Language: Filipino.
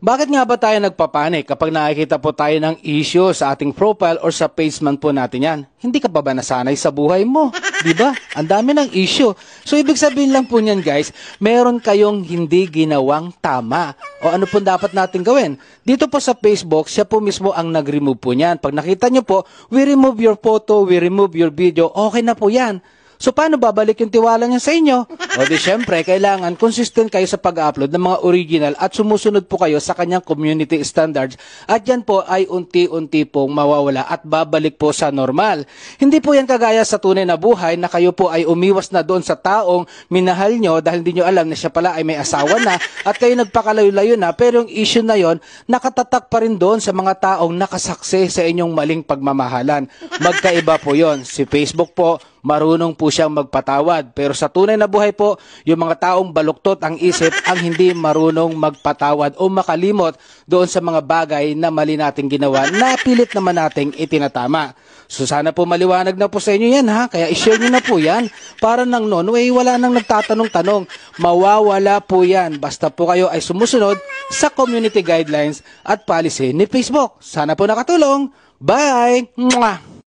Bakit nga ba tayo nagpapanik kapag nakikita po tayo ng issue sa ating profile or sa page man po natin yan? Hindi ka pa ba nasanay sa buhay mo? Diba? Ang dami ng issue. So, ibig sabihin lang po niyan guys, meron kayong hindi ginawang tama. O ano po dapat natin gawin? Dito po sa Facebook, siya po mismo ang nag-remove po niyan. Pag nakita nyo po, we remove your photo, we remove your video, okay na po yan. So, paano babalik yung tiwala niya sa inyo? O di syempre, kailangan consistent kayo sa pag-upload ng mga original at sumusunod po kayo sa kanyang community standards at yan po ay unti-unti pong mawawala at babalik po sa normal. Hindi po yan kagaya sa tunay na buhay na kayo po ay umiwas na doon sa taong minahal nyo dahil hindi nyo alam na siya pala ay may asawa na at kayo nagpakalayo-layo na pero yung issue na yon nakatatak pa rin doon sa mga taong nakasaksi sa inyong maling pagmamahalan. Magkaiba po yon. Si Facebook po, marunong po siyang magpatawad. Pero sa tunay na buhay po, yung mga taong baluktot ang isip ang hindi marunong magpatawad o makalimot doon sa mga bagay na mali nating ginawa na pilit naman nating itinatama. So sana po maliwanag na po sa inyo yan ha. Kaya ishare nyo na po yan. Para nang noon, wala nang nagtatanong-tanong. Mawawala po yan. Basta po kayo ay sumusunod sa community guidelines at policy ni Facebook. Sana po nakatulong. Bye! Mwah!